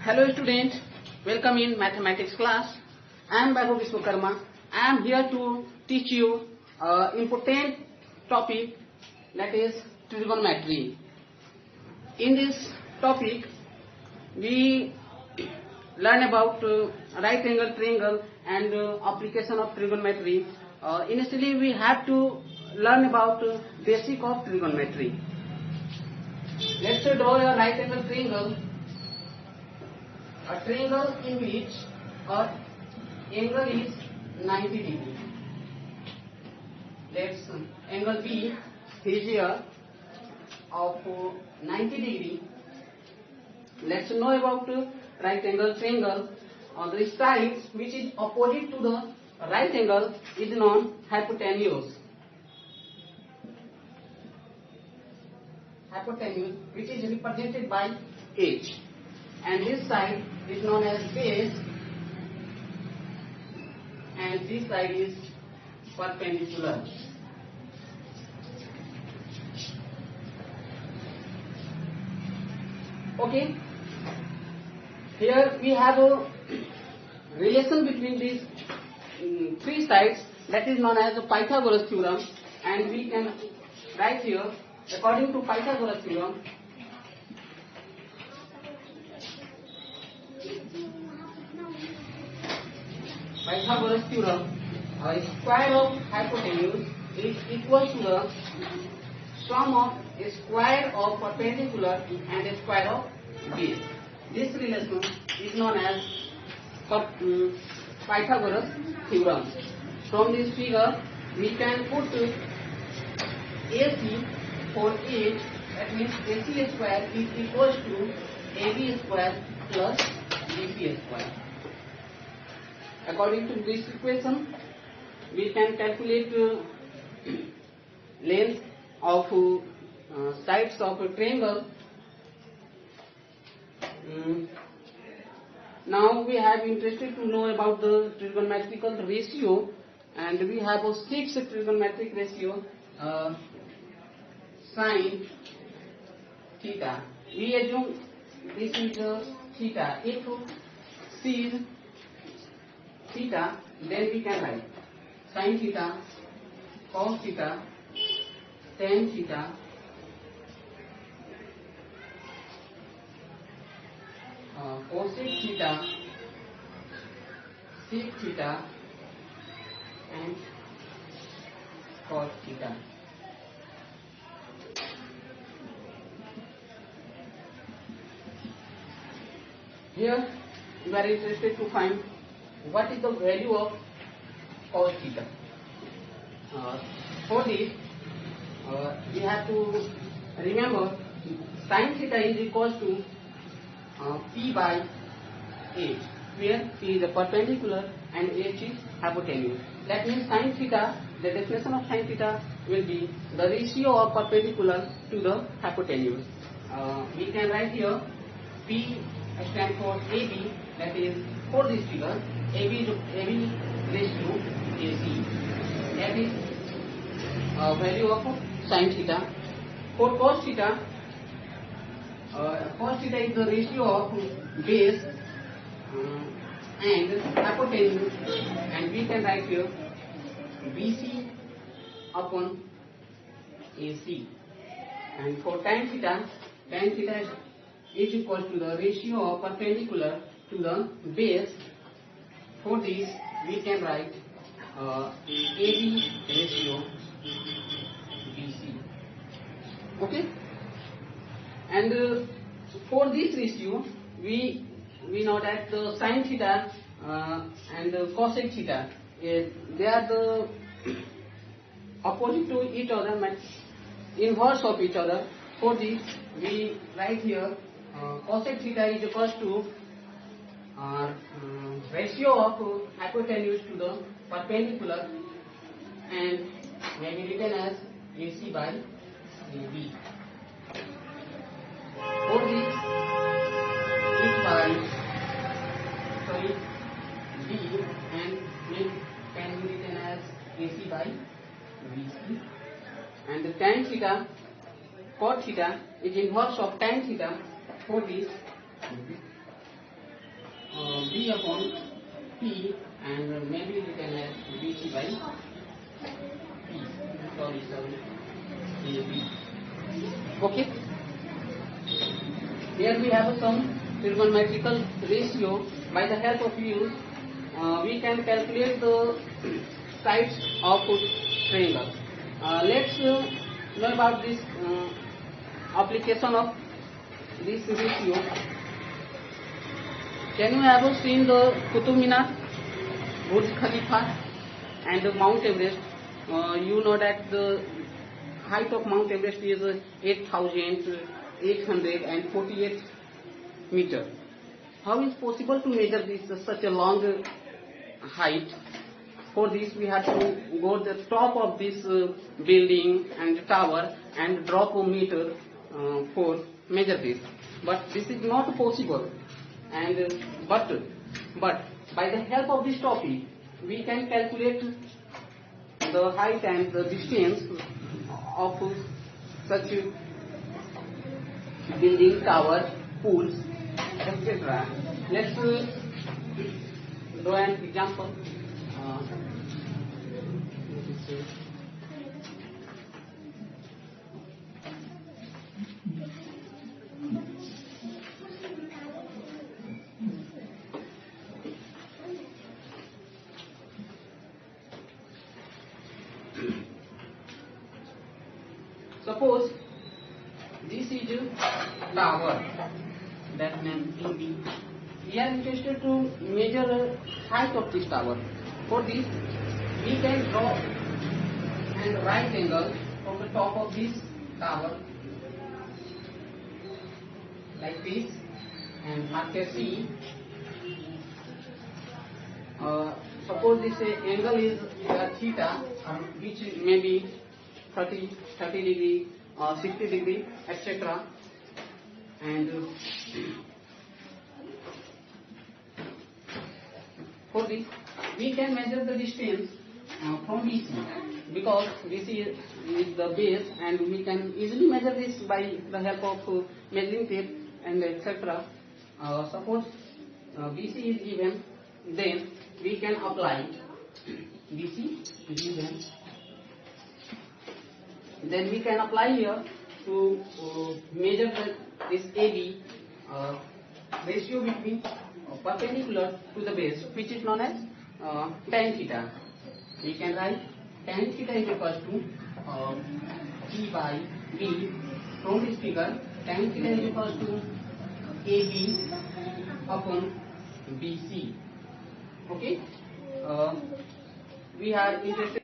Hello students, welcome in mathematics class. I am Babu Vishwakarma. I am here to teach you important topic, that is trigonometry. In this topic we learn about right angle triangle and application of trigonometry. Initially we have to learn about basic of trigonometry. Let's draw a right angle triangle. A triangle in which angle is 90 degree. Let's angle B is here of 90 degree. Let's know about right angle triangle. On the sides which is opposite to the right angle is known hypotenuse. Hypotenuse, which is represented by H. And this side is known as base, and this side is perpendicular. Okay, here we have a relation between these three sides, that is known as the Pythagoras Theorem, and we can write here according to Pythagoras Theorem. Pythagoras Theorem, square of hypotenuse is equal to the sum of a square of perpendicular and a square of base. This relation is known as Pythagoras Theorem. From this figure we can put AC for H, that means AC square is equal to AB square plus BC square. According to this equation, we can calculate length of sides of a triangle. Now we have interested to know about the trigonometrical ratio, and we have a 6 trigonometric ratio sin theta. We assume this is theta. If C is theta, then we can write sin theta, cos theta, tan theta, cosec theta, sec theta, and cos theta. Here we are interested to find what is the value of cos theta. For this, we have to remember sin theta is equal to P by H, where P is the perpendicular and H is hypotenuse. That means sin theta, the definition of sin theta will be the ratio of perpendicular to the hypotenuse. We can write here P stands for AB, that is for this figure AB raised to AC, that is value of sin theta. For cos theta is the ratio of base and hypotenuse, and we can write here BC upon AC. And for tan theta is equal to the ratio of perpendicular to the base. For this we can write AB ratio BC. Okay, and for this ratio we know that the sin theta and the cosec theta, they are the opposite to each other, inverse of each other. For this we write here cosec theta is equal to ratio of hypotenuse to the perpendicular, and may be written as AC by AB. For this, B and can be written as AC by BC, and the tan theta, cot theta is inverse of tan theta. For this B upon P, and maybe we can add BC by P. Sorry, AB. Okay. Here we have some trigonometrical ratio. By the help of use, we can calculate the sides of triangle. Let's know about this application of this ratio. Can you have seen the Qutub Minar, Burj Khalifa, and Mount Everest? You know that the height of Mount Everest is 8,848 meters. How is possible to measure this such a long height? For this we have to go to the top of this building and tower and drop a meter for measure this. But this is not possible. And but by the help of this topic we can calculate the height and the distance of such building, tower, pools, etc. Let's draw an example. Suppose this is a tower, that name AB. We are interested to measure the height of this tower. For this, we can draw a right angle from the top of this tower, like this, and mark a C. Suppose this angle is theta, which may be 30 degree, 60 degree, etc. And for this, we can measure the distance from BC, because BC is the base, and we can easily measure this by the help of measuring tape and etc. Suppose BC is given, then we can apply BC is given. Then we can apply here to measure this AB ratio between perpendicular to the base, which is known as tan theta. We can write tan theta is equal to P by B. From this figure, tan theta is equal to AB upon BC. Okay. We are interested